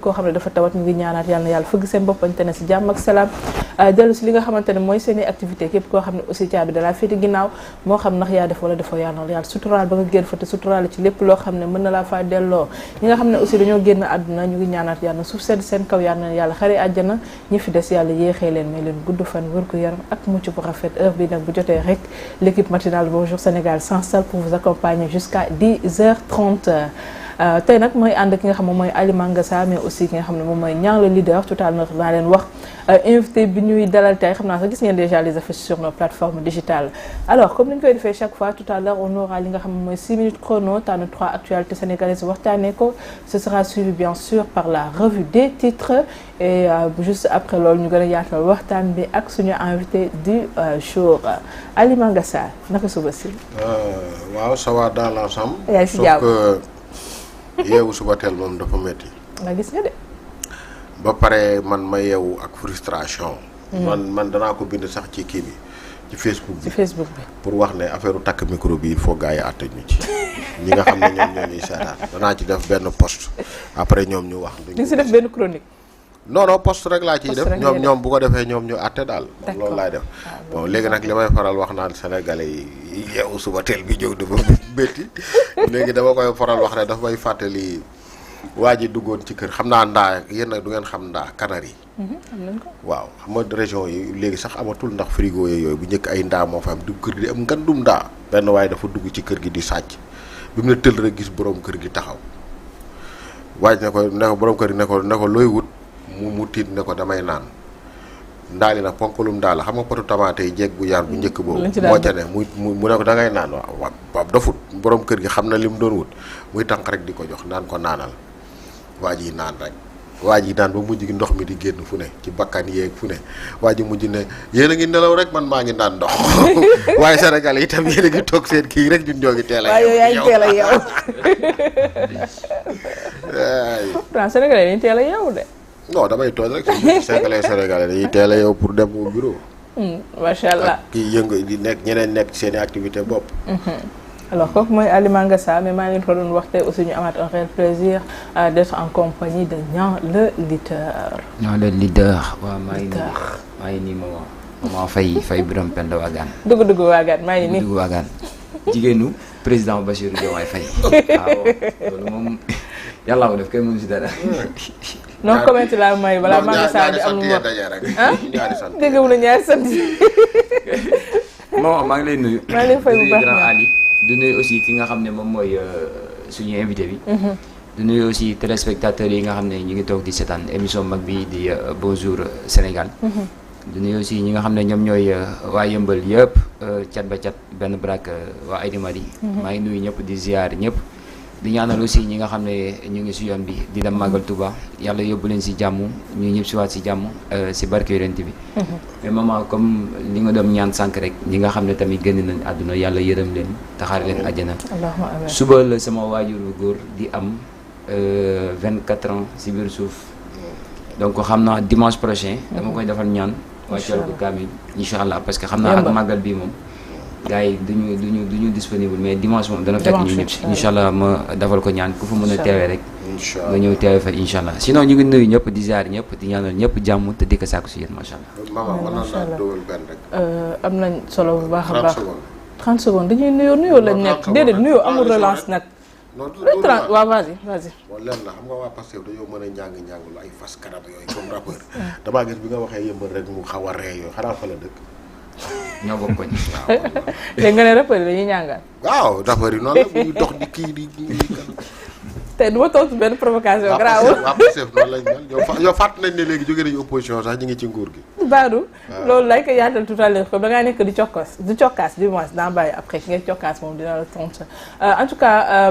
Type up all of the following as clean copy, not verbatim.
koo xam ne dafa tawat ñu ngi ñaanaat yàlla na yàlla fëgg seen bopp te ne si jàmm ak salaam dellu si li nga xamante ne mooy seen i activité képp koo xam ne aussi caabi da laa féete ginnaaw moo xam ndax yaa def wala defoo yàlla na yàlla suturaal ba nga génn fa te suturaal ci lépp loo xam ne mën na laa faa delloo ñi nga xam ne aussi dañoo génn àdduna ñu ngi ñaanaat yàlla na suuf sedd seen kaw yàlla na yàlla xare àjjana ñi fi des yàlla yéexee leen may leen gudd fan wër gu yaram ak mucc bu rafet heure bi nag bu jotee rek l'équipe matinale Bonjour Sénégal s'installe pour vous accompagner jusqu'à 10h30 tey nag mooy ànd ki nga xam ne mooy Ali Mangassa mais aussi ki nga xam ne moom mooy Niang le leader tout à l'heure naa leen wax invité bi ñuy dalal tey xam naa sax gis ngeen déjà les affiches sur nos plateformes digitales alors comme ni ñu koy defee chaque fois tout à l'heure on aura li nga xam ne mooy 6 minutes chrono tànn 3 actualités sénégalaises waxtaanee ko ce sera suivi bien sûr par la revue des titres et juste après loolu ñu gën a yaatal waxtaan bi ak suñu invité du jour Ali Mangassa naka suba si. waaw ça va dans l'ensemble. yaa ngi si jàmm yeewu suba teel moom dafa métti. nga gis nga de. ba pare man ma yeewu ak frustration. man danaa ko bind sax ci kii bi ci Facebook bi. ci Facebook bi. pour wax ne affaire takk micro bi il faut gars yi àtte ñu ci ñi nga xam ne ñoom ñoo ñuy seetaan danaa ci def benn post après ñoom ñu wax. di nga si def benn chronique. non post rek laa ciy def ñoom bu ko defee ñoom ñu àtte daal. loolu laay def bon léegi nag li may faral wax naan sénégalais yi yeewu suba teel bi jóg dafa métti léegi dama koy faral wax ne dafa may fàttali waa ji duggoon ci kër xam naa ndaa yéen nag du ngeen xam ndaa kanar yi. am nañ ko. waaw xam nga région yi léegi sax amatul ndax frigo yooyu bu njëkk ay ndaa moo fa am dugg kër gi di am ngandum ndaa. benn waaye dafa dugg ci kër gi di sàcc bi mu ne tël rek gis borom kër gi taxaw waaj ne ko borom kër gi ne ko looy wut. mu tiit ne ko damay naan ndaali nag ponkalum ndaal la xam nga potu tamaate yi jeeg bu yaar bu njëkk boobu moo ca ne mu ne ko da ngay naan waaw dofut borom kër gi xam na li mu doon wut muy tànk rek di ko jox naan ko naanal waa ji naan rek waa ji naan ba mujj gi ndox mi di génn fu ne ci bakkan yeeg fu ne waa ji mujj ne yéen a ngi nelaw rek man maa ngi naan ndox waaye Sénégal yi itam yéen a ngi toog seen kii rek ñun ñoo ngi teel a yow yaa ngi teel a yow pourtant Sénégal yi teel a yow de non damay toog rek Sénégalais dañuy teel a yow pour dem au bureau. macha allah kii yëngu di nekk ñeneen nekk seen i activité bopp. alors kooku mooy Ali Mangassa mais maa ngi leen ko doon wax tey aussi ñu amaat un réel plaisir d'être en compagnie de Niang le leader. Niang le leader waaw maa ngi nii maman Faye Birame Penda Wagan. dugg Wagan maa ngi nii dugg Wagan jigéenu président Bassirou Diomaye Faye. waaw loolu moom yàlla ko def kenn mënu si dara. non comment la may balaa Mangassa di am lu wax ah dégg nga ñaari sant yi. maman maa ngi lay nuyu. maa ngi lay fay bu baax grand Ali. du nuyu aussi ki nga xam ne moom mooy suñu invité bi. du nuyu aussi téléspectateurs yi nga xam ne ñu ngi toog di seetaan émission mag bi di Bonjour Sénégal. du nuyu aussi ñi nga xam ne ñoom ñooy waa Yëmbal yëpp cat ba cat benn brak waa Aïda Marie. maa ngi nuyu ñëpp di ziar ñëpp. di ñaanal aussi ñi nga xam ne ñu ngi si yoon bi di dem màggal Touba yàlla yóbbu leen si jàmm ñu ñëpp si waat si jàmm si barke Yonent bi. mais maman comme li nga doon ñaan sànq rek ñi nga xam ne tamit génn nañ àdduna yàlla yërëm leen taxaar leen àjjana. suba la sama waajur bu góor di am 24 ans si biir suuf donc xam naa dimanche prochain. dama koy defal ñaan. wàccal ko kaamil incha allah parce que xam naa ak màggal bii moom. gars yi duñu disponible mais dimanche moom dana fekk ñu ñëpp si incha allah ma defal ko ñaan ku fa mën a teewee rek nga ñëw teewee fa incha allah sinon ñu ngi nuyu ñëpp di ziar ñëpp di ñaanal ñëpp jàmm te di ko sàkku si yéen macha allah. am nañ solo bu baax a baax 30 secondes dañuy nuyoo lañ nekk déedéet nuyoo amul relance nag. waaw vas-y. bon lenn la xam nga waa Pastef dañoo mën a njàng lu ay fas kanam yooyu comme rappeur damaa gis bi nga waxee Yëmbal rek mu xaw a ree yooyu xanaa fa la dëkk ñoo bokk ko léegi nga ne rappeur yi dañuy ñàngal. waaw rappeur yi noonu la bu ñuy dox di kii di tey du ma tontu benn provocation grave. waaw Pastef noonu lañ mel yow fàtt nañ ne léegi jóge nañu opposition sax ñu ngi ci nguur gi. Badou loolu lay ko yaatal tout à l'heure comme da ngaa nekk di cokkaas du moins daa bàyyi après ki ngay cokkaas moom dina la tontu en tout cas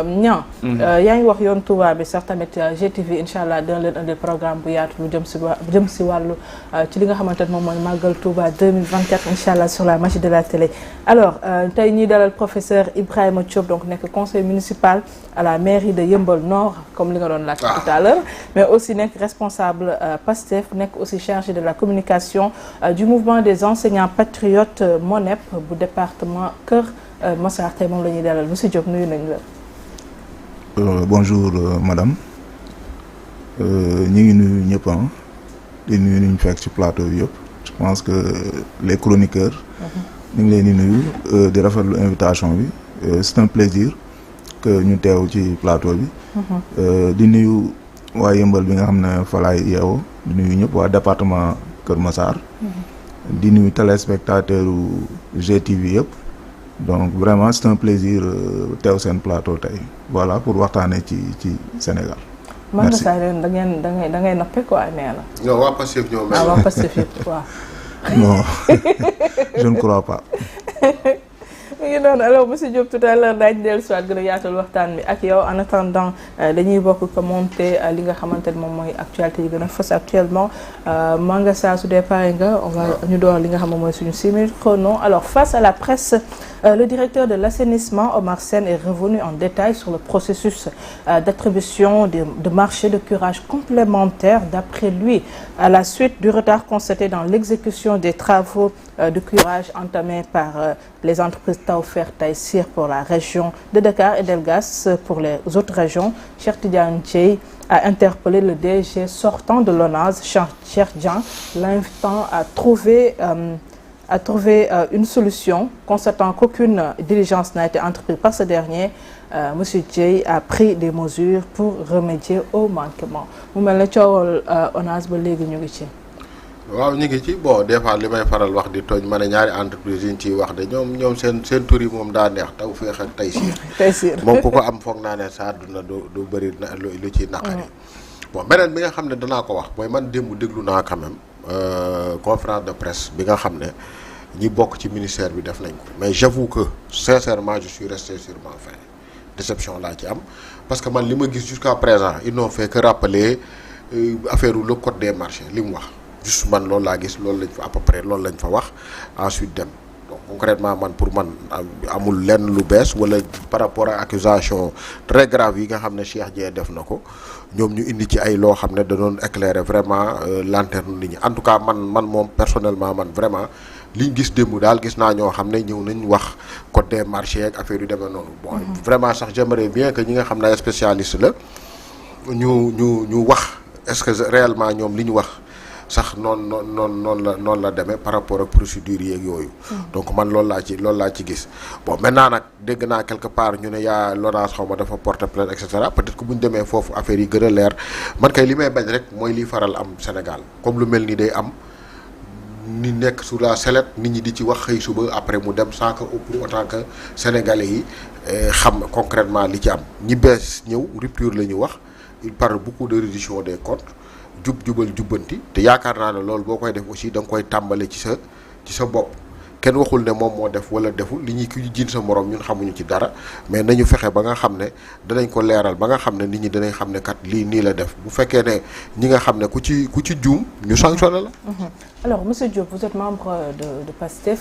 Niang yaa ngi wax yoon Touba bi sax tamit GTV incha allah dina leen indil programme bu yaatu lu jëm si wàllu ci li nga xamante ne moom mooy màggal Touba 2024 incha allah sur la magie de la télé. alors tey ñuy dalal professeur Ibrahima Diop donc nekk conseil municipal à la mairie de Yeumbeul Nord comme li nga doon laaj tout à l'heure mais aussi nekk responsable Pastef nekk aussi chargé de la communication du mouvement des enseignants patriotes MONEP bu département Kër Massar tey moom la ñuy dalal monsieur Diop nuyu nañ la. Bonjour madame. ñu ngi nuyu ñëpp di nuyu ñu fekk ci plateau bi yëpp je pense que les chroniqueurs. ñu ngi leen di nuyu di rafetlu invitation bi c'est un plaisir que ñu teew ci plateau bi. di nuyu waa Yëmbal bi nga xam ne fa laay yeewoo di nuyu ñëpp waa département Kër Massar. di nuyu téléspectateur GTV yëpp. donc vraiment c'est un plaisir teew seen plateau tey voilà pour waxtaanee ci Sénégal. merci man da ngay noppee quoi nee la. non waa Pastef ñoo mel. waa Pastef yëpp waaw. non je ne crois pas. mi ngi noonu alors monsieur Diop tout à l'heure daañu dellu si waat gën a yaatal waxtaan bi ak yow en attendant dañuy bokk commenter li nga xamante ne moom mooy actualité yi gën a fës actuellement Manga Sarr su dee pare nga on va ñu door li nga xam ne mooy suñu 6 minutes chrono. Alors face à la presse le directeur de l'assainissement Omar Sène est revenu en détail sur le processus d'attribution de marchés de curage complémentaires. D'après lui, à la suite du retard constaté dans l'exécution des travaux de curage entamés par les entreprises Tawfekh Taysir pour la région de Dakar et Delgas pour les autres régions, Cheikh Tidiane Dièye a interpellé le DG sortant de l'ONAS, Cheikh Dieng, l'invitant à trouver une solution. Constatant qu'aucune diligence n'a été entreprise par ce dernier, monsieur Dièye a pris des mesures pour remédier au manquement. mu mel ne coowal ONAS ba léegi ñu ngi ci. waaw ñu ngi ci bon des fois li may faral wax di tooñ ma ne ñaari entreprise yi ñu ciy wax de ñoom seen tur yi moom daa neex Tawfekh ak Taysir moom ku ko am foog naa ne sa àdduna du bëri lu ciy naqari. bon beneen bi nga xam ne danaa ko wax mooy man démb déglu naa quand même conférence de presse bi nga xam ne ñi bokk ci ministère bi def nañ ko mais j'avoue que sincèrement je suis resté sur ma faim déception laa ci am parce que man li ma gis jusqu'à présent ils n'ont fait que rappeler affaire le code des marchés li mu wax juste man loolu laa gis loolu lañ fa à peu près loolu lañ fa wax ensuite dem donc concrètement man pour man amul lenn lu bees wala par rapport à accusation très grave yi nga xam ne Cheikh Dieng def na ko ñoom ñu indi ci ay loo xam ne da doon éclairer vraiment lanterne nit ñi en tout cas man moom personnellement man vraiment liñ gis démb daal gis naa ñoo xam ne ñëw nañ wax code des marchés ak affaire yu demee noonu. bon vraiment sax j'aimerais bien que ñi nga xam ne ay spécialiste la ñu wax est-ce que réellement ñoom li ñu wax sax noonu la demee par rapport ak procédure yeeg yooyu. donc man loolu laa ci gis. bon maintenant nag dégg naa quelque part ñu ne yaa LONASE xaw ma dafa porter plainte et cetera peut-être que bu ñu demee foofu affaire yi gën a leer man kay li may bañ rek mooy liy faral am Sénégal comme lu mel ni day am. ni nekk sur la sellette nit ñi di ci wax xëy suba après mu dem sans que pour autant que sénégalais yi xam concrètement li ci am ñi bees ñëw rupture la ñu wax il parle beaucoup de reddition des comptes jubal jubbanti te yaakaar naa ne loolu boo koy def aussi da nga koy tàmbale ci sa bopp kenn waxul ne moom moo def wala deful li ñuy ki jiin sa morom ñun xamuñu ci dara mais nañu fexe ba nga xam ne danañ ko leeral ba nga xam ne nit ñi danañ xam ne kat lii nii la def bu fekkee ne ñi nga xam ne ku ci juum ñu sanctionné la. alors monsieur Diop vous êtes membre de PASTEF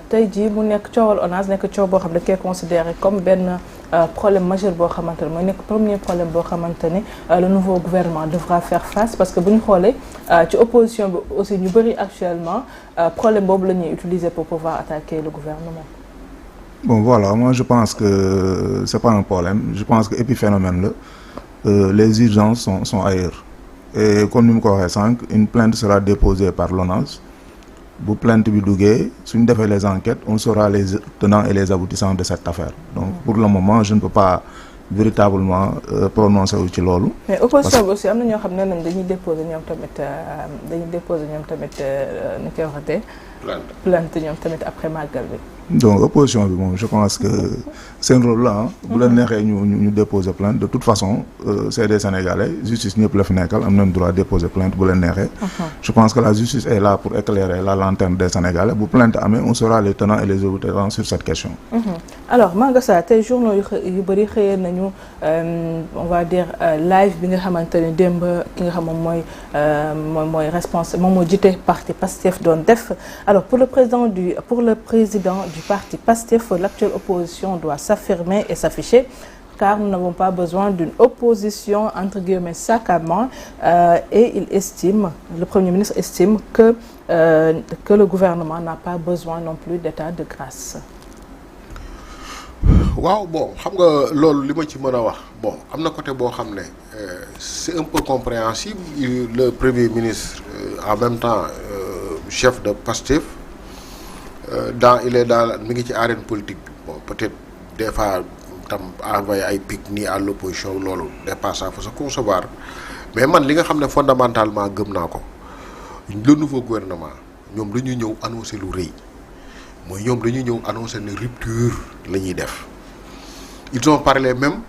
tey jii mu nekk coowal ONAS nekk coow boo xam ne dañ koy considéré comme benn problème majeur boo xamante ne mooy nekk premier problème boo xamante ne le nouveau gouvernement devra faire face parce que bu ñu xoolee ci opposition bi aussi ñu bëri actuellement problème boobu la ñuy utiliser pour pouvoir attaquer le gouvernement. bon voilà moi je pense que c'est pas un problème je pense que épiphénomène la les urgences sont ailleurs. et comme ni mu ko waxee sànq une plainte sera déposée par l'ONAS bu plainte bi duggee suñ defee les enquêtes on saura les tenants et les aboutissants de cette affaire donc pour le moment je ne peux pas véritablement prononcer wu ci loolu. mais opposition bi aussi am na ñoo xam ne nañ dañuy déposer ñoom tamit ni koy waxatee. plainte ñoom tamit après màggal bi. donc opposition bi moom je pense que seen rôle la bu leen neexee ñu déposer plainte de toute façon c'est des Sénégalais justice ñëpp la fi nekkal am nañ droit déposer plainte bu leen neexee. je pense que la justice est là pour éclairer la lanterne des Sénégalais bu plainte amee on saura les tenants et les aboutissants sur cette question. alors Manga Sarr tey journaux yu bëri xëyee nañu on va dire live bi nga xamante ne démb ki nga xam moom mooy responsable moom moo jiite parti PASTEF doon def alors pour le président du parti PASTEF, l'actuelle opposition doit s'affirmer et s'afficher car nous n'avons pas besoin d'une opposition entre guillemets sac à main et le Premier ministre estime que le gouvernement n'a pas besoin non plus d'état de grâce. waaw bon xam nga loolu li ma ci mën a wax bon am na côté boo xam ne c'est un peu compréhensible le premier ministre en même temps chef de Pastef il est dans mi ngi ci arène politique bi bon peut-être des fois tam envoyé ay pic nii à l'opposition loolu dépasse ça faut se concevoir mais man li nga xam ne fondamentalement gëm naa ko le nouveau gouvernement ñoom dañu ñëw annoncer lu rëy mooy ñoom dañu ñëw annoncer ne rupture la ñuy def ils ont parlé même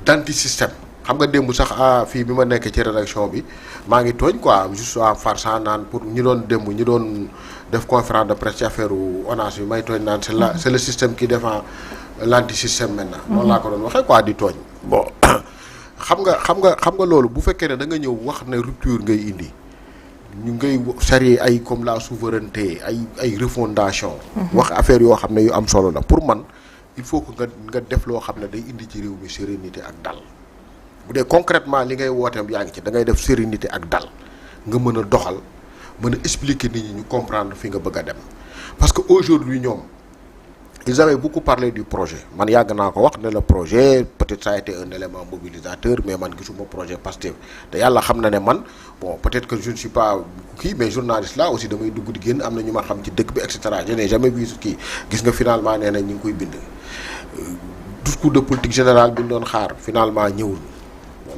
d'anti-système xam nga démb sax fii bi ma nekk ci rédaction bi maa ngi tooñ quoi juste en farçant naan pour ñi doon démb ñi doon def conférence de presse ci affaire ONAS bi may tooñ naan c'est le système qui défend l'anti-système maintenant. noonu laa ko doon waxee quoi di tooñ. bon xam nga loolu bu fekkee ne da nga ñëw wax ne rupture ngay indi ñu ngay sari ay comme la souveraineté ay refondation. wax affaire yoo xam ne yu am solo la pour man. il faut que nga def loo xam ne day indi ci réew mi sérénité ak dal bu dee concrètement li ngay wooteem yaa ngi ci da ngay def sérénité ak dal nga mën a doxal mën a expliquer nit ñi ñu comprendre fi nga bëgg a dem parce que aujourd'hui ñoom ils avaient beaucoup parlé du projet man yàgg naa ko wax ne le projet peut-être ça a été un élément mobilisateur mais man gisuma projet Pastef te yàlla xam na ne man bon peut-être que je ne suis pas kii mais journaliste là aussi damay dugg di génn am na ñu ma xam ci dëkk bi et cetera je n'ai jamais vu kii gis nga finalement nee na ñu ngi koy bind discours de politique générale bi ñu doon xaar finalement ñëwul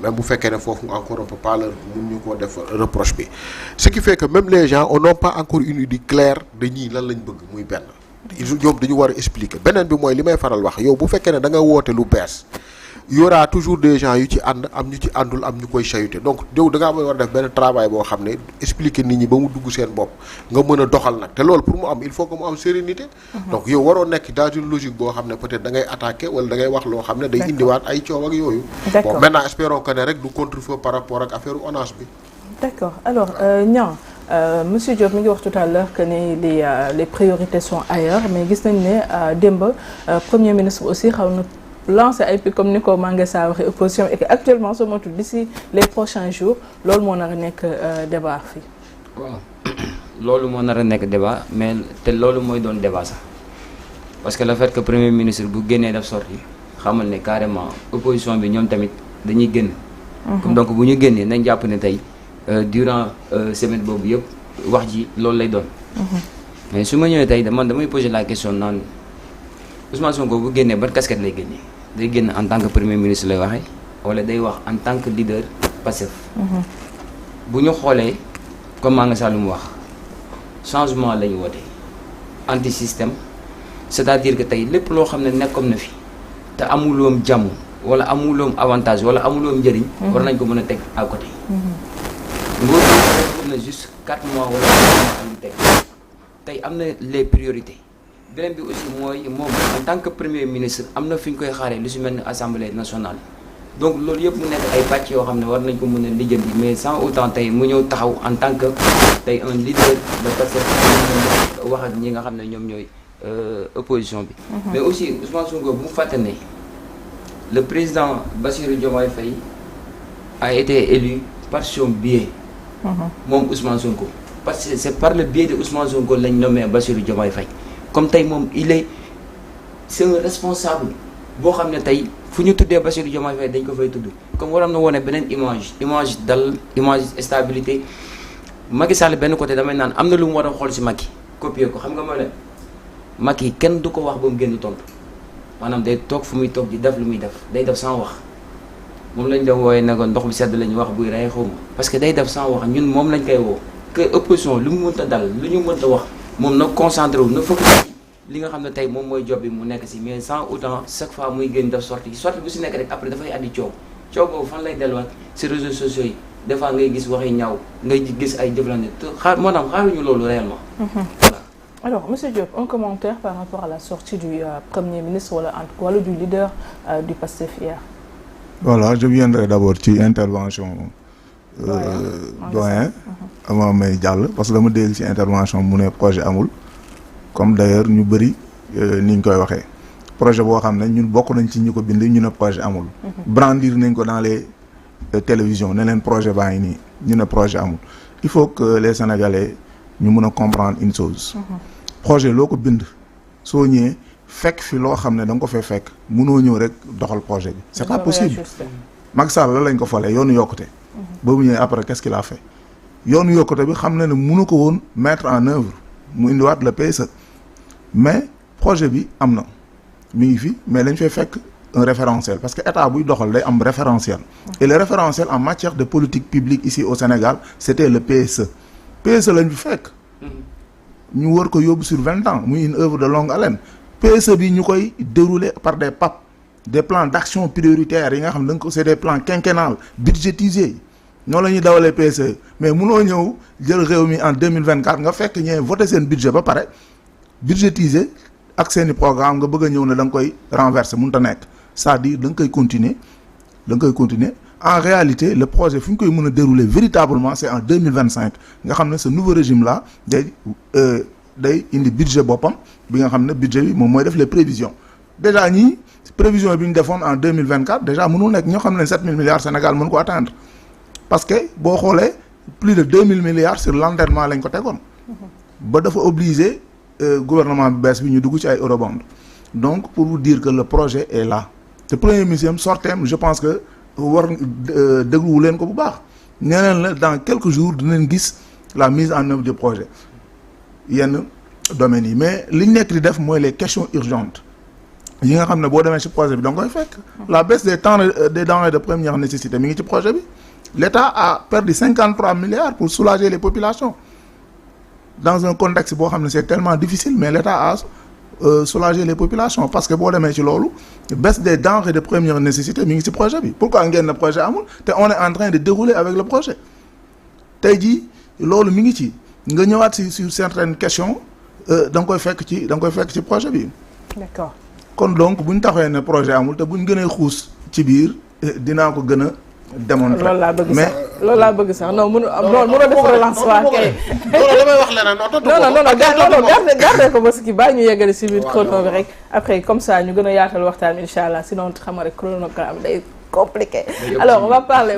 même bu fekkee ne foofu encore on peut pas leur mun ñu koo def reproche bi ce qui fait que même les gens on n'a pas encore une idée claire de ñii lan lañ bëgg muy benn ñoom dañu war a expliquer beneen bi mooy li may faral wax yow bu fekkee ne da nga woote lu bees y aura toujours des gens yu ci ànd am ñu ci àndul am ñu koy chahuter donc yow da ngaa war a def benn travail boo xam ne expliquer nit ñi ba mu dugg seen bopp nga mën a doxal nag te loolu pour mu am il faut que mu am sérénité. donc yow waroo nekk dans une logique boo xam ne peut-être da ngay attaquer wala da ngay wax loo xam ne day indiwaat ay coow ak yooyu. bon maintenant espérons que ne rek du contre-feu par rapport ak affaire ONAS bi. d'accord alors Niang monsieur Diop mi ngi wax tout à l'heure que ni les priorités sont ailleurs mais gis nañ ne démb premier ministre aussi xaw na lancé ay pic comme ni ko Manga Sa waxee opposition et que actuellement soo moytuwul d'ici les prochains jours loolu moo nar a nekk débat fii. waaw loolu moo nar a nekk débat mais te loolu mooy doon débat sax parce que le fait que premier ministre bu génnee def sortie xamal ne carrément opposition bi ñoom tamit dañuy génn. comme donc bu ñu génnee nañ jàpp ne tey durant semaine boobu yëpp wax ji loolu lay doon. mais su ma ñëwee tey damay poser la question naan Ousmane Sonko bu génnee ban casquette lay génnee day génn en tant que premier ministre lay waxee wala day wax en tant que leader Pastef. bu ñu xoolee comme Manga Sa lu mu wax changement la ñu woote anti système c'est-à-dire que tey lépp loo xam ne nekkoon na fi te amuloom jàmm wala amuloom avantage wala amuloom njëriñ. war nañ ko mën a teg à côté. nguur gi na juste 4 mois wala 5 mois am teg tey am na les priorités beneen bi aussi mooy moom en tant que premier ministre am na fi ñu koy xaaree lu si mel ni assemblée nationale. donc loolu yëpp mu nekk ay pàcc yoo xam ne war nañ ko mën a lijjanti mais sans autant tey mu ñëw taxaw en tant que tey un leader de Pastef wax ak ñi nga xam ne ñoom ñooy opposition bi. mais aussi Ousmane Sonko bu mu fàtte ne le président Bassirou Diomaye Faye a été élu par son biais. moom Ousmane Sonko parce que c'est par le biais de Ousmane Sonko lañ nommé Bassirou Diomaye Faye comme tey moom c'est un responsable boo xam ne tey fu ñu tuddee Bassirou Diomaye Faye dañ ko fay tudd comme waram na wone beneen image dal image stabilité Macky Sall benn côté damay naan am na lu mu war a xool si Macky copier ko xam nga mooy leen Macky kenn du ko wax ba mu génn tontu maanaam day toog fu muy toog di def lu muy def day def sans wax moom lañ doon wooyee ne ko ndox bu sedd lañu wax buy rey xaw ma parce que day def sans wax ñun moom lañ koy woo que opposition lu mu mënta dal lu ñu mënta wax moom na concentré wu na focus li nga xam ne tey moom mooy job bi mu nekk si mais sans autant chaque fois muy génn def sortie bu si nekk rek après dafay andi coow boobu fan lay delluwaat si réseaux sociaux yi des fois ngay gis waxi ñaaw ngay gis ay jëflante te moo tax xaaruñu loolu réellement. Voilà. Alors monsieur Diop un commentaire par rapport à la sortie du premier ministre wala du leader du Pastef hier. Voilà, je viendrai d'abord ci intervention doyen avant may jàll parce que dama dégg ci intervention mu ne projet amul comme d'ailleurs ñu bëri ni ñu koy waxee projet boo xam ne ñun bokk nañ ci ñu ko bind ñu ne projet amul brandir nañ ko dans les télévisions ne leen projet baa ngi nii ñu ne projet amul il faut que les Sénégalais ñu mën a comprendre une chose projet loo ko bind soo ñëwee fekk fi loo xam ne da nga ko fay fekk mënoo ñëw rek doxal projet bi c'est pas possible. Macky Sall la lañ ko falee yoonu yokkute. ba mu ñëwee après qu'est-ce qu'il a fait yoonu yokkute bi xam na ne mënu ko woon mettre en œuvre mu indiwaat le PSE mais projet bi am na mi ngi fi mais lañ fay fekk un référentiel parce que état buy doxal day am référentiel. Et le référentiel en matière de politique publique ici au Sénégal c'était le PSE. PSE lañ fi fekk. ñu war ko yóbbu sur 20 ans muy une œuvre de longue haleine. PSE bi ñu koy dérouler par des PAP des plans d'action prioritaires yi nga xam ne c'est des plans quinquennals budgétisés noonu la ñuy dawalee PSE mais munoo ñëw jël réew mi en 2024 nga fekk ñee voté seen budget ba pare budgétisé ak seeni programme nga bëgg a ñëw ne da nga koy renverser mënut a nekk c'est-à-dire da nga koy continuer en réalité le projet fu ñu koy mën a dérouler véritablement c'est en 2025 nga xam ne ce nouveau régime là day indi budget boppam bi nga xam ne budget bi moom mooy def les prévisions déjà ñii prévision bi ñu defoon en 2024 déjà mënul nekk ñoo xam ne 7 000 milliards Sénégal mën ko atteindre parce que boo xoolee plus de 2 000 milliards sur l'endettement lañ ko tegoon ba dafa obligé gouvernement bi bees bi ñu dugg ci ay eurobond donc pour vous dire que le projet est là te premier ministre sorteem je pense que war dégluwu leen ko bu baax nee leen la dans quelques jours dinañ gis la mise en œuvre du projet yenn domaines yi mais liñ nekk di def mooy les questions urgentes yi nga xam ne boo demee ci projet bi da nga koy fekk la baisse des denrées de première nécessité mi ngi ci projet bi l'État a perdu 53 milliards pour soulager les populations dans un contexte boo xam ne c'est tellement difficile mais l'État a soulager les populations parce que boo demee ci loolu baisse des denrées de première nécessité mi ngi ci projet bi pourquoi ngeen ne projet amul te on est en train de dérouler avec le projet tey jii loolu mi ngi ci nga ñëwaat ci sur certaines questions da nga koy fekk ci projet bi. D'accord. kon donc bu ñu taxawee ne projet amul te bu ñu gënee xuus ci biir dinaa ko gën a démontrer. loolu laa bëgg sax loolu laa bëgg sax non mënu def relance waa kay. damay wax leneen garde ko ba si kii bàyyi ñu yeggale si biir chrono bi rek après comme ça ñu gën a yaatal waxtaan incha allah sinon xam nga rek chronogramme day compliqué. Alors on va parler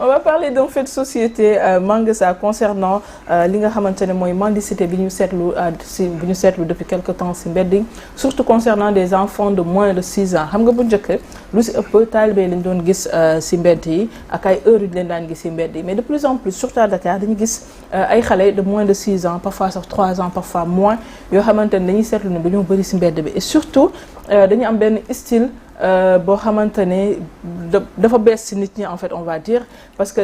on va parler d'un fait de société Mangasa concernant li nga xamante ne mooy mendicité bi ñu seetlu depuis quelque temps ci mbedd surtout concernant des enfants de moins de 6 ans xam nga bu njëkk lu ci ëpp taalibe lañ doon gis ci mbedd yi ak ay heures yu leen daan gis ci mbedd yi mais de plus en plus surtout à Dakar dañu gis ay xale de moins de 6 ans parfois sax 3 ans parfois moins yoo xamante ne dañuy seetlu ne dañoo bëri ci mbedd bi et surtout dañu am benn style boo xamante ne dafa bees ci nit ñi en fait on va dire parce que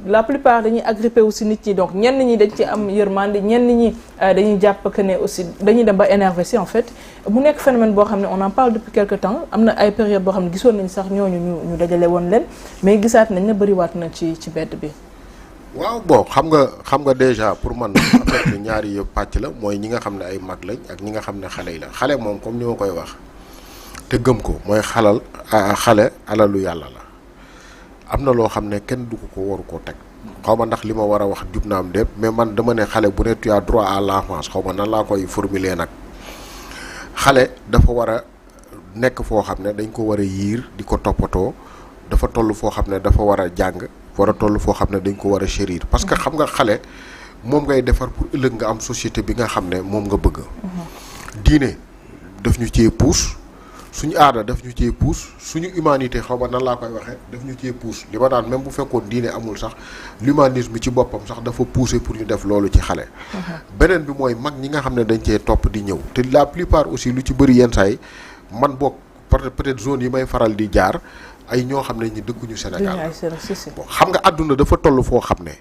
la plupart dañuy agrippé wu ci nit ñi donc ñenn ñi dañ ci am yërmande ñenn ñi dañuy jàpp que ne aussi dañuy dem ba énervé ci en fait mu nekk phénomène boo xam ne on en parle depuis quelque temps am na ay période boo xam ne gisoon nañ sax ñooñu ñu dajale woon leen mais gisaat nañ ne bëriwaat na ci bedd bi. waaw bon xam nga déjà pour man affaire bi ñaari yëpp pàcc la mooy ñi nga xam ne ay mag lañ ak ñi nga xam ne xale yi la xale moom comme ni ma koy wax. te gëm ko mooy xale alalu yàlla la am na loo xam ne kenn du ko waru koo teg xaw ma ndax li ma war a wax jub na am déet mais man dama ne xale bu ne tu as droit à l'enfance xaw ma nan laa koy formuler nag xale dafa war a nekk foo xam ne dañ ko war a yiir di ko toppatoo dafa toll foo xam ne dafa war a jàng war a toll foo xam ne dañ ko war a chérir parce que xam nga xale moom ngay defar pour ëllëg nga am société bi nga xam ne moom nga bëgg diine daf ñu cee pousse suñu aada daf ñu cee pousse suñu humanité xaw ma nan laa koy waxee daf ñu cee pousse li ma daan même bu fekkoon diine amul sax l'humanisme ci boppam sax dafa pousser pour ñu def loolu ci xale. beneen bi mooy mag ñi nga xam ne dañ cee topp di ñëw te la plupart aussi lu ci bëri yenn saa yi man boog peut-être zone yi may faral di jaar ay ñoo xam ne ñi dëkkuñu Sénégal bon xam nga àdduna dafa toll foo xam ne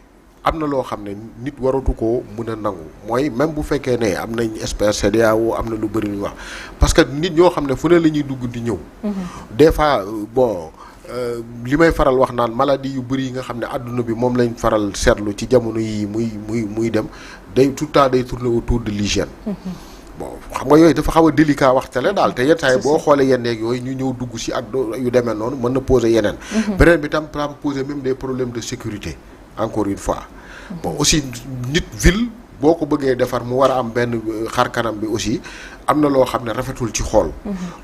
am na loo xam ne nit waratu ko mën a nangu mooy même bu fekkee ne am nañ espèce CEDEAO am na lu bëri lu wax parce que nit ñoo xam ne fu ne la ñuy dugg di ñëw. des fois bon li may faral wax naan maladie yu bëri yi nga xam ne àdduna bi moom lañ faral seetlu ci jamono yii muy dem day tout le temps day tourner autour de l'hygiène. bon xam nga yooyu dafa xaw a délicat wax tele daal te yenn saa yi boo xoolee yenn yeeg yooyu ñu ñëw dugg si ak yu demee noonu mën na poser yeneen. beneen bi tam poser même des problèmes de sécurité encore une fois. bon aussi nit ville boo ko bëggee defar mu war a am benn xar kanam bi aussi am na loo xam ne rafetul ci xool.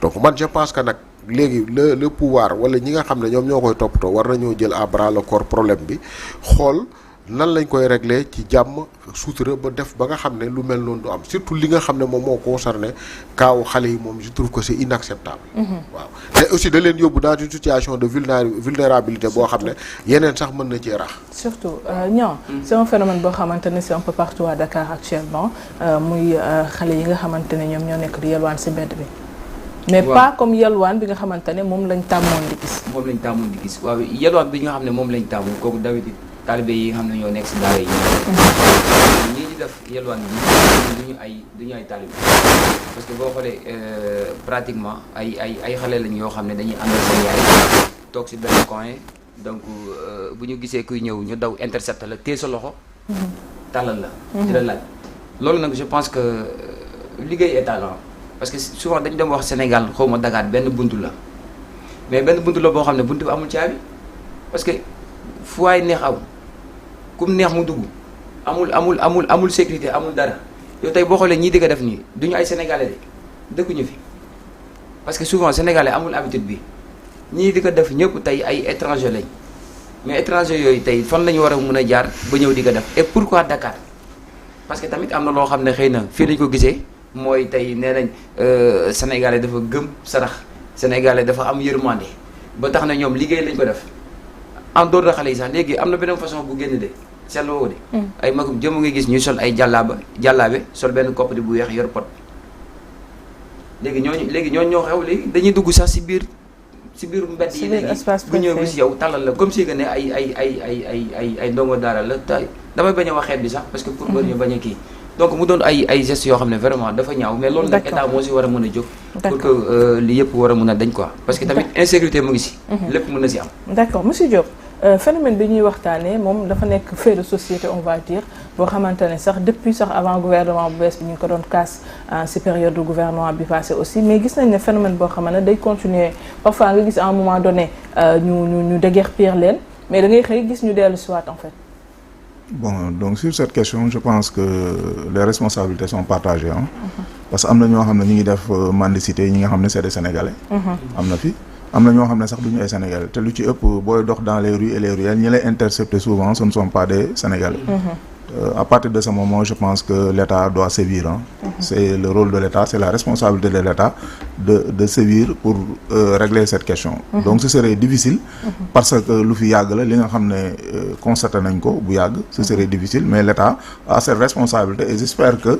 donc man je pense que nag léegi le pouvoir wala ñi nga xam ne ñoom ñoo koy toppatoo war nañoo jël à bras le corps problème bi xool nan lañ koy régler ci jàmm sutura ba def ba nga xam ne lu mel noonu du am surtout li nga xam ne moom moo concerné kaawu xale yi moom je trouve que c'est inacceptable. waaw te aussi da leen yóbbu dans une situation de vulnérabilité boo xam ne yeneen sax mën na cee rax. surtout ñoo c'est un phénomène boo xamante ne c'est un peu partout à Dakar actuellement muy xale yi nga xamante ne ñoom ñoo nekk di yelwaan ci mbedd bi. mais pas comme yelwaan bi nga xamante ne moom lañ tàmmoon di gis. moom lañ tàmmoon di gis waaw yelwaan bi nga xam ne moom lañ tàmmoon kooku David taalibe yi nga xam ne ñoo nekk si daara yi ñii di def yelwaan bi duñu ay taalibe parce que boo xoolee pratiquement ay xale lañ yoo xam ne dañuy ànd ak seen yaay toog si benn coin donc bu ñu gisee kuy ñëw ñu daw intercepté la téye sa loxo tàllal la di la laaj loolu nag je pense que liggéey état la parce que souvent dañ dem wax Sénégal xaw ma Dakar benn buntu la mais benn buntu la boo xam ne buntu bi amul caabi parce que fu waay neex aw kum neex mu dugg amul sécurité amul dara yow tey boo xoolee ñii di ko def nii duñu ay sénégalais de dëkkuñu fi parce que souvent sénégalais amul habitude bi ñii di ko def ñëpp tey ay étranger lañ mais étranger yooyu tey fan la ñu war a mën a jaar ba ñëw di ko def et pourquoi Dakar parce que tamit am na loo xam ne xëy na fii lañ ko gisee mooy tey nee nañ sénégalais dafa gëm sarax sénégalais dafa am yërmande ba tax na ñoom liggéey lañ ko def en dehors de xale yi sax léegi am na beneen façon bu génn de seetlu woo de ay magum jëmm nga gis ñuy sol ay jàllaabe sol benn kopp di bu weex yor pot léegi ñooñu ñoo xew léegi dañuy dugg sax si biir mbedd yi léegi bu ñëw bi si yow tàllal la comme si que ne ay ndongo daara la tay damay bañ a wax xeet bi sax parce que pour ñu bañ a kii donc mu doon ay gestes yoo xam ne vraiment dafa ñaaw mais loolu nag état moo si war a mën a jóg pour que li yëpp war a mën a dañ quoi parce que tamit insécurité mu ngi si lépp mën na si am d'accord monsieur Diop phénomène bi ñuy waxtaanee moom dafa nekk fait de société on va dire boo xamante ne sax depuis sax avant gouvernement bu bees bi ñu ko doon casse ci période du gouvernement bi passé aussi mais gis nañ ne phénomène boo xamante ne day continuer parfois nga gis à un moment donné ñu déguerpir leen mais da ngay xëy gis ñu dellu si waat en fait. Bon, donc sur cette question, je pense que les responsabilités sont partagées. Hein? Parce que am na ñoo xam ne ñu ngi def mendicité ñi nga xam ne c'est des Sénégalais. am na fi am na ñoo xam ne sax duñu ay Sénégalais te lu ci ëpp booy dox dans les rues et les ruelles ñi lay intercepter souvent ce ne sont pas des Sénégalais. À partir de ce moment, je pense que l'État doit sévir. Hein? C'est le rôle de l'État, c'est la responsabilité de l'État de sévir pour régler cette question. Donc ce serait difficile parce que lu fi yàgg la li nga xam ne constaté nañ ko bu yàgg ce serait difficile mais l'État a cette responsabilité et j'espère que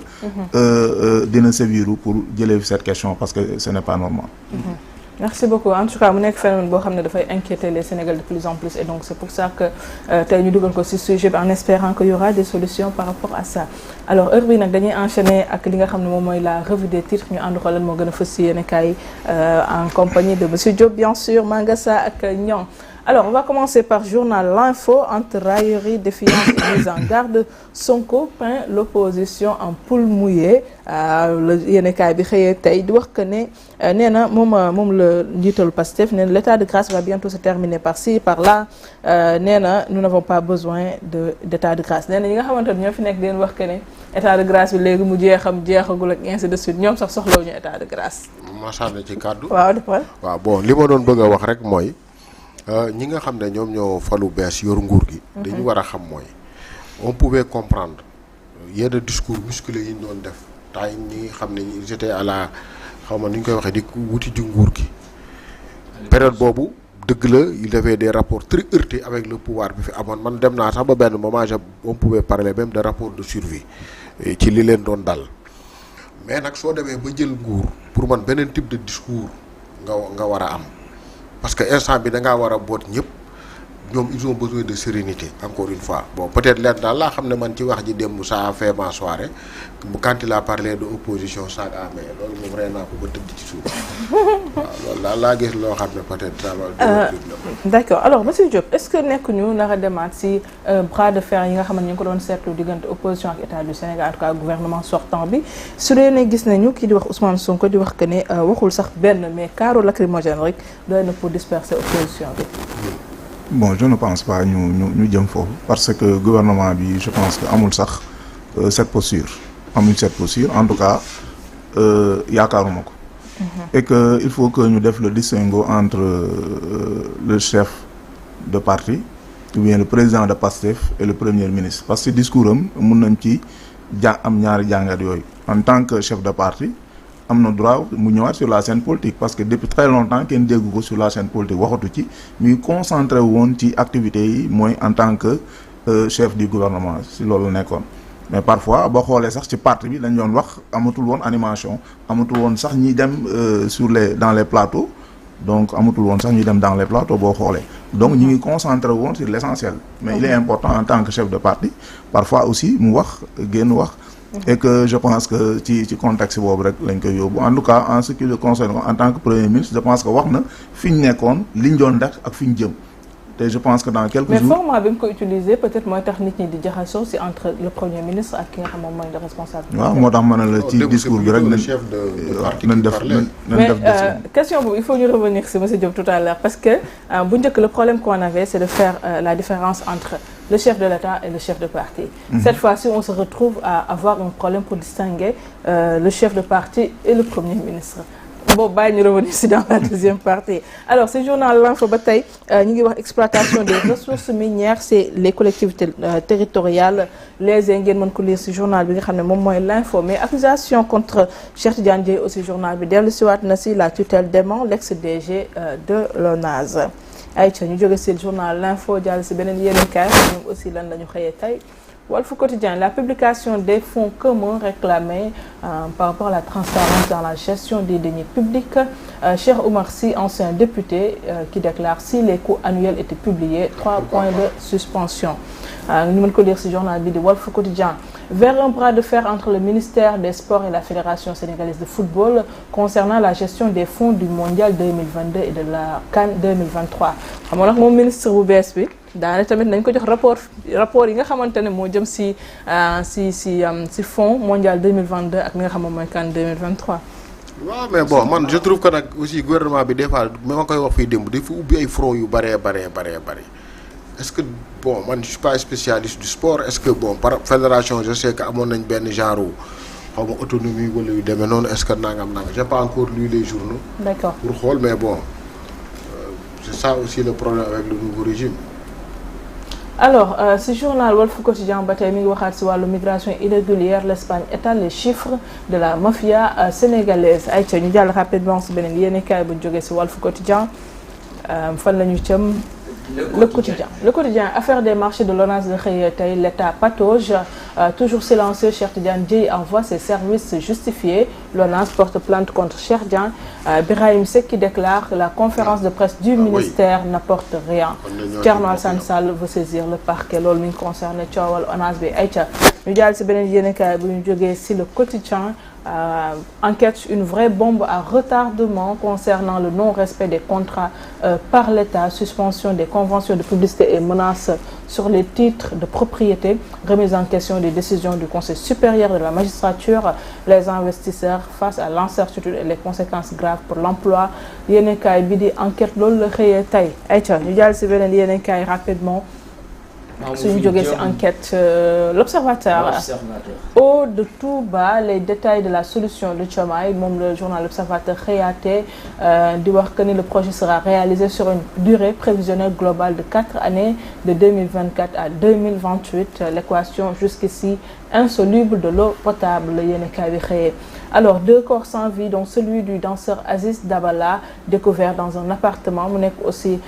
dina sévir pour jëlee cette question parce que ce n'est pas normal. Merci beaucoup en tout cas mu nekk phénomène boo xam ne dafay inquiéter les Sénégalais de plus en plus et donc c'est pour ça que tey ñu dugal ko ci sujet bi en espérant qu'il y aura des solutions par rapport à ça. Alors heure bi nag dañuy enchaîner ak li nga xam ne moom mooy la revue des titres ñu ànd xoolal moo gën a fës ci yéenekaay en compagnie de monsieur Diop bien sûr Mangassa ak Niang. Alors on va commencer par journal L'Info entre raillerie, défiance et mise en garde. Sonko peint l'opposition en poule mouillée la yéenekaay bi xëyee tey di wax que ne nee na moom la njiitalu Pastef nee na l'état de grâce va bientôt se terminer par-ci par-là nee na nous n'avons pas besoin d'état de grâce nee na ñi nga xamante ne ñoo fi nekk di leen wax que ne état de grâce bi léegi mu jeexagul ak ainsi de suite ñoom sax soxlawuñu état de grâce. macha allah ci kàddu. waaw defal. waaw bon li ma doon bëgg a wax rek mooy. ñi nga xam ne ñoom ñoo falu bees yor nguur gi. dañu war a xam mooy on pouvait comprendre yenn discours musclé yi ñu doon def temps ñi xam ne ils étaient à la xaw ma ni ñu koy waxee di wuti ji nguur gi. période boobu dëgg la il avait des rapports très heurtés avec le pouvoir bi fi amoon man dem naa sax ba benn moment on pouvait parler même de rapport de survie ci li leen doon dal mais nag soo demee ba jël nguur pour man beneen type de discours nga war a am. parce que instant bi da ngaa war a boot ñëpp ñoom ils ont besoin de sérénité encore une fois bon peut-être leen daal laa xam ne man ci wax ji démb ça a fait ma soirée quand il a parlé de opposition sac à main loolu moom rey naa ko ba tëdd ci suuf waaw loolu daal laa gis loo xam ne peut-être d'accord alors monsieur Diop est-ce que nekk ñu nar a demaat si bras de fer yi nga xam ne ñu ngi ko doon seetlu diggante opposition ak état du Sénégal en tout cas gouvernement sortant bi su dee ne gis nañu kii di wax Ousmane Sonko di wax que ne waxul sax benn mais carreau lacrymogène rek doy na pour disperser opposition bi. Bon, je ne pense pas ñu jëm foofu parce que gouvernement bi je pense que amul sax cette posture en tout cas yaakaaruma ko. Et que il faut que ñu def le distinguo entre le chef de parti ou bien le président de PASTEF et le premier ministre parce que discours am mun nañ ci am ñaari jàngat yooyu en tant que chef de parti am na droit mu ñëwaat sur la scène politique parce que depuis très longtemps kenn déggu ko sur la scène politique waxatu ci muy concentré woon ci activités yi mooy en tant que chef du gouvernement si loolu nekkoon mais parfois boo xoolee sax ci parti bi dañ doon wax amatul woon animation amatul woon sax ñi dem dans les plateaux donc amatul woon sax ñuy dem dans les plateaux boo xoolee donc ñu ngi concentré woon sur l'essentiel mais il est important en tant que chef de parti parfois aussi mu wax génn wax et que je pense que ci contexte boobu rek lañ koy yóbbu en tout cas en ce qui le concerne en tant que premier ministre je pense que wax na fi ñu nekkoon li ñu doon def ak fi ñu jëm te je pense que dans quelques jours. mais format bi mu ko utiliser peut-être mooy tax nit ñi di jaxasoo si entre le premier ministre ak ki nga xam moom mooy le responsable. waaw moo tax ma ne la ci discours bi rek nañ def mais question boobu il faut ñu revenir si monsieur Diop tout à l'heure parce que bu njëkk le problème qu'on avait c'est de faire la différence entre le chef de l'État et le chef de parti. Cette fois-ci on se retrouve à avoir un problème pour distinguer le chef de parti et le premier ministre. Bon bàyyi ñu revenir si dans la deuxième partie alors ce journal L'Info ba tey ñu ngi wax exploitation des ressources minières c'est les collectivités territoriales les ngeen mën ko lire si journal bi nga xam ne moom mooy L'Info mais accusation contre Cheikh Tidiane Dièye aussi journal bi dellu siwaat na si la tutelle dément l'ex-DG de l'ONAS ayca ñu jóge si journal L'Info jàll si beneen yéenekaay ñoom aussi lan la ñu xëyee tey Walf Quotidien, la publication des fonds communs réclamés par rapport à la transparence dans la gestion des deniers publics. Cheikh Oumar Sy, ancien député, qui déclare si les coûts annuels étaient publiés, 3 points de suspension. Nous allons lire ce journal de Walf Quotidien. Vers un bras de fer entre le ministère des Sports et la Fédération sénégalaise de football concernant la gestion des fonds du Mondial 2022 et de la CAN 2023. xam nga nag moom ministre bu bees bi daanaka tamit nañ ko jox rapport yi nga xamante ne moo jëm si fonds mondial 2022 ak li nga xam moom mooy CAN 2023. waaw mais bon man je trouve que nag aussi gouvernement bi des fois ma koy wax fii démb dafa ubbi ay front yu bëree. Est-ce que bon man je suis pas spécialiste du sport est-ce que bon par fédération je sais que amoon nañ benn genre xaw ma autonomie wala yu demee noonu est-ce que nangam j'ai pas encore lu les journaux. D'accord. Pour xool mais bon c'est ça aussi le problème avec le nouveau régime. Alors ce journal Walf Quotidien ba tey mi ngi waxaat si wàllu migration irrégulière l'Espagne étale les chiffres de la mafia sénégalaise ayca ñu jàll rapidement si beneen yéenekaay bu jógee si Walf Quotidien fan la ñu cëm. Le quotidien affaire des marchés de l'ONAS de xëy tey l'État patauge toujours silencieux Cheikh Tidiane Dièye envoie ses services justifiés l'ONAS porte plainte contre Cheikh Dieng Birahim Seck qui déclare la conférence de presse du ministère n'apporte rien Thierno Alassane Sall veut saisir le parquet loolu mi ngi concerné coowal ONAS bi ayca ñu jàll si beneen yéenekaay bu ñu jógee si le quotidien enquête une vraie bombe à retardement concernant le non-respect des contrats par l'État, suspension des conventions de publicité et menaces sur les titres de propriété, remise en question des décisions du Conseil supérieur de la magistrature, les investisseurs face à l'incertitude et les conséquences graves pour l'emploi. Yéenekaay bi di enquête loolu la xëyee tey ayca ñu jàll si beneen yéenekaay rapidement. suñu jógee ci enquête l'Observateur haut de tout bas les détails de la solution de Diomaye moom le journal l'Observateur xëyaate di wax que ni le projet sera réalisé sur une durée prévisionnelle globale de 4 années de 2024 à 2028 l'équation jusqu'ici insoluble de l'eau potable la yéenekaay bi xëyee. Alors 2 corps sans vie dont celui du danseur Aziz Dabala découvert dans un appartement mu nekk aussi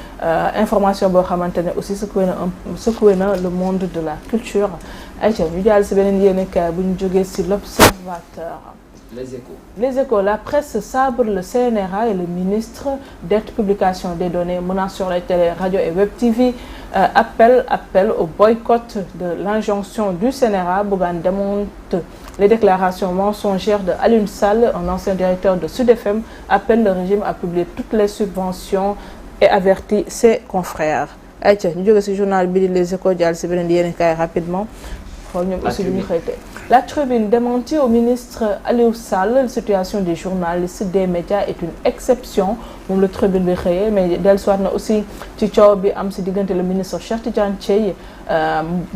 information boo xamante ne aussi secoué na le monde de la culture ayca ñu jàll si beneen yéenekaay bu ñu jógee si l'Observateur. Les Échos la presse sabre le CNRA et le ministre dette publication des données menace sur les télé radio et web TV appel au boycott de l'injonction du CNRA Bougane démonte les déclarations mensongères de Alioune Sall un ancien directeur de Sud FM appelle le régime à publier toutes les subventions et avertit ses confrères ayca ñu jóge ci journal bi di Les Échos jàll ci beneen yéenekaay rapidement xool ñoom aussi lu ñu xëyte La Tribune démentit au ministre Aliou Sall la situation des journalistes des médias est une exception moom la Tribune bi xëyee mais dellusiwaat na aussi ci coow bi am ci diggante le ministre Cheikh Tidiane Dièye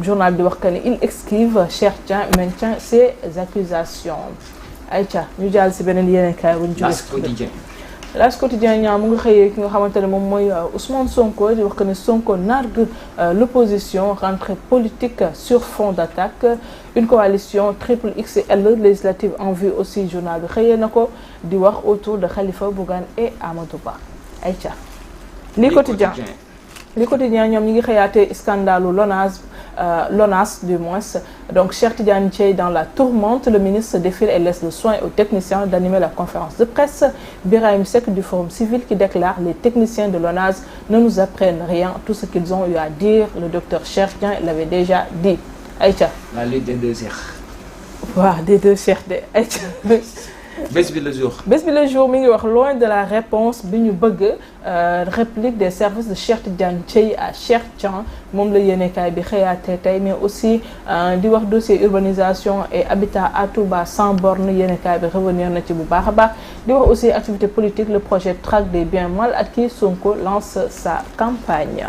journal bi wax que ni il esquive Cheikh Dieng maintient ses accusations ayca ñu jàll ci beneen yéenekaay bu ñu jóge L'As quotidien ñaa mu nga xëyee ki nga xamante ne moom mooy Ousmane Sonko di wax que ne Sonko nargue l'opposition, rentrée politique sur fond d'attaque, une coalition triple XL législative en vue aussi. Journal bi xëyee na ko di wax autour de Khalifa, Bougane et Amadou Ba. Aïcha li quotidien ñoom ñi ngi xëyaatee scandalu l'ONAS du moins. Donc Cheikh Tidiane Dièye dans la tourmente, le ministre défile et laisse le soin aux techniciens d'animer la conférence de presse. Birahim Seck du Forum Civil qui déclare: les techniciens de l'ONAS ne nous apprennent rien, tout ce qu'ils ont eu à dire, le docteur Cheikh Dieng l'avait déjà dit. Aïcha. La lutte des deux Cheikh. Waaw des deux Cheikh de Aïcha. Bés bi le jour. Bés bi le jour mi ngi wax loin de la réponse bi ñu bëgg réplique des services de Cheikh Tidiane Dièye à Cheikh Dieng moom la yéenekaay bi xëyaatee tey, mais aussi di wax dossier urbanisation et habitat à Touba sans borne. Yéenekaay bi revenir na ci bu baax a baax di wax aussi activité politique, le projet traque des biens mal acquis, Sonko lance sa campagne.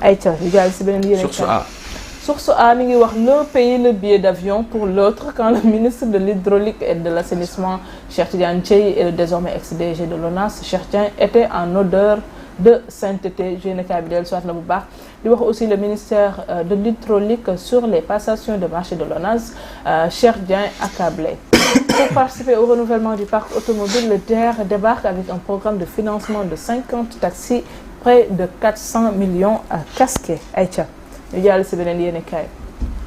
Aïcha yu jàll si beneen yéenekaay. Source A mi ngi wax l'un paye le billet d'avion pour l'autre quand le ministre de l'hydraulique et de l'assainissement Cheikh Tidiane Dièye et le désormais ex-DG de l'ONAS Cheikh Dieng étaient en odeur de sainteté. Yéenekaay bi dellu soit na bu baax di wax aussi le ministère de l'hydraulique sur les passations de marché de l'ONAS, Cheikh Dieng accablé. Pour participer au renouvellement du parc automobile, le DER débarque avec un programme de financement de 50 taxis, près de 400 millions casqués. Aïcha ñu jàll si beneen yéenekaay.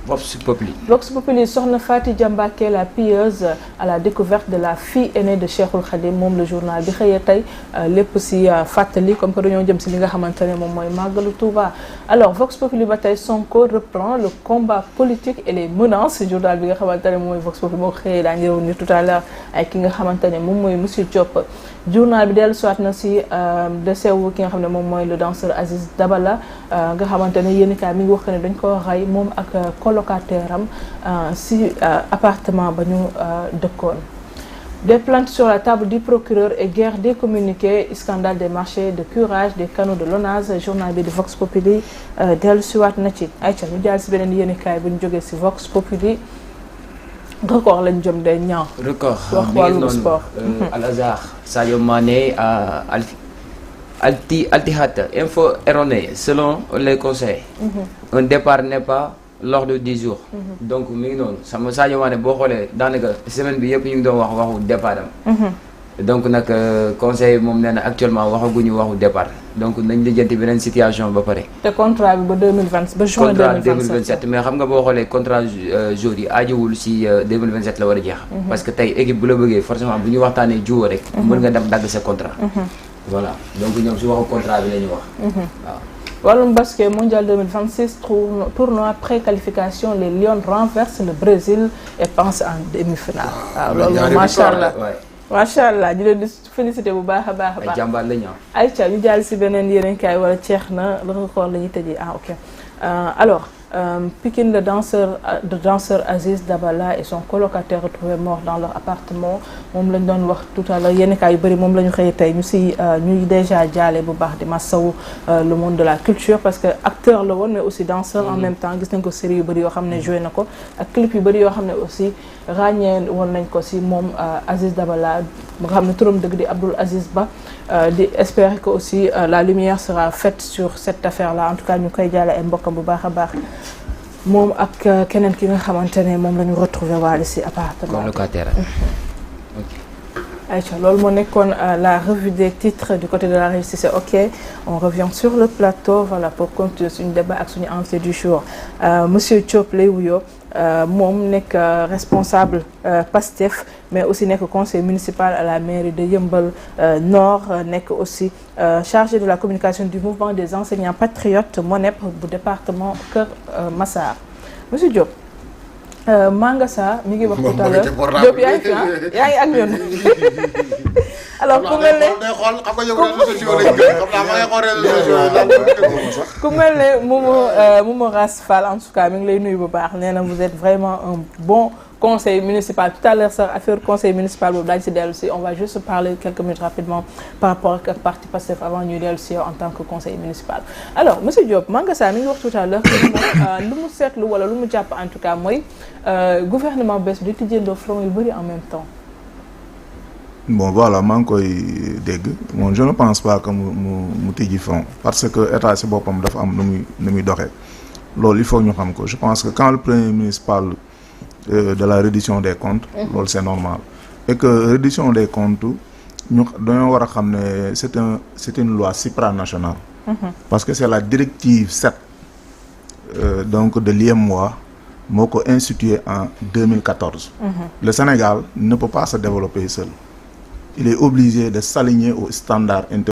Vox Populi. Vox Populi, soxna Faty Diambaké, la pilleuse à la découverte de la fille aînée de Cheikhoul Khadim, moom le journal bi xëyee tey lépp si fàttali comme que dañoo jëm si li nga xamante ne moom mooy màggalu Touba. Alors Vox Populi ba tey, Sonko reprend le combat politique et les menaces. Journal bi nga xamante ne moom mooy Vox Populi moo ko xëyee daa ngi revenir tout à l'heure ay ki nga xamante ne moom mooy monsieur Diop. Journal bi dellu soit na si décès wu ki nga xam ne moom mooy le danseur Aziz Dabala nga xamante ne yéenekaay mi ngi wax ne dañ ko rey moom ak colocataire am si appartement ba ñu dëkkoon. Des plaintes sur la table du procureur et guerre des communiqués, scandale des marchés de curage des canaux de l'ONAS. Journal bi di Vox Populi dellu siwaat na ci. Ayca ñu jàll si beneen yéenekaay bu ñu jógee si Vox Populi. Record lañ jëm day ñaaw. Record wax wàllum sport. Al Azhar, Sadio Mané à Al-Ittihad, info erronée selon les conseils. Un départ n'est pas l'ordre du jour. Donc mi ngi noonu sama Sadio Mané boo xoolee daanaka semaine bi yëpp ñu ngi doon waxu départ am. Donc nag conseil moom nee na actuellement waxaguñu waxu départ donc nañ lijjanti beneen situation ba pare. te contrat bi ba 2020 ba juin 2027 mais xam nga boo xoolee contrat jour yi aajowul si 2027 la war a jeex. parce que tey équipe bu la bëggee forcément bu ñu waxtaanee jiwoo rek. mën nga dem dagg sa contrat. voilà donc ñoom si waxu contrat bi la ñu wax. waaw. wàllum basket mondial 2026 tournoi pré-qualification, les Lions renversent le Brésil et passent en demi-finale. waaw loolu macha allah. macha allah di leen di félicité bu baax a baax a baax. ay jàmbaar la ñu am. ayca ñu jàll si beneen yeneen kaay wala ceex na la record la ñuy tëjee ok alors Pikine, le danseur Aziz Dabala et son colocataire retrouvés morts dans leur appartement moom lañ doon wax tout à l'heure yenn kaay yu bëri moom la ñu xëyee tey ñu si ñuy déjà jaale bu baax di massawu le monde de la culture parce que acteur la woon mais aussi danseur en même temps gis nañ ko série yu bëri yoo xam ne joué na ko ak clip yu bëri yoo xam ne aussi ràññee woon nañ ko si moom Aziz Dabala nga xam ne turam dëgg di Abdoul Aziz Ba di espérer que aussi la lumière sera faite sur cette affaire là en tout cas ñu koy jaale ay mbokkam bu baax a baax moom ak keneen ki nga xamante ne moom la ñu retrouvé waale si appartement. Locataire. Aïcha loolu moo nekkoon la revue des titres du côté de la régie c'est ok on revient sur le plateau voilà pour continuer suñu débat ak suñu invité du jour monsieur Diop lay wuyoo moom nekk responsable PASTEF mais aussi nekk conseiller municipal à la mairie de Yeumbeul Nord nekk aussi chargé de la communication du mouvement des enseignants patriotes MONEP bu département Kër Massar monsieur Diop. Mangasa mi ngi wax tout à l'heure Diop yaa ngi fi yaa ngi ak ñun alors ku mel ne Momo Rasfal en tout cas mi ngi lay nuyu bu baax nee na vous êtes vraiment un bon conseil municipal tout à l'heure sax affaire conseil municipal boobu daañu si dellu si on va juste parler quelques minutes rapidement par rapport ak parti Pastef avant ñuy dellu si en tant que conseil municipal. Alors monsieur Diop Mangasa mi ngi wax tout à l'heure lu mu seetlu wala lu mu jàpp en tout cas mooy gouvernement bees bi di tijjeendoo front yu bëri en même temps. bon voilà maa ngi koy dégg bon je ne pense pas que mu tijji fonds parce que état si boppam dafa am nu muy doxee loolu il faut ñu xam ko je pense que quand le premier ministre parle de la reddition des comptes loolu c'est normal et que reddition des comptes ñu dañoo war a xam ne c'est une loi supranationale parce que c'est la directive 7 donc de l'UEMOA moo ko institué en 2014 le Sénégal ne peut pas se développer seul il est obligé de s'aligner aux standards internationaux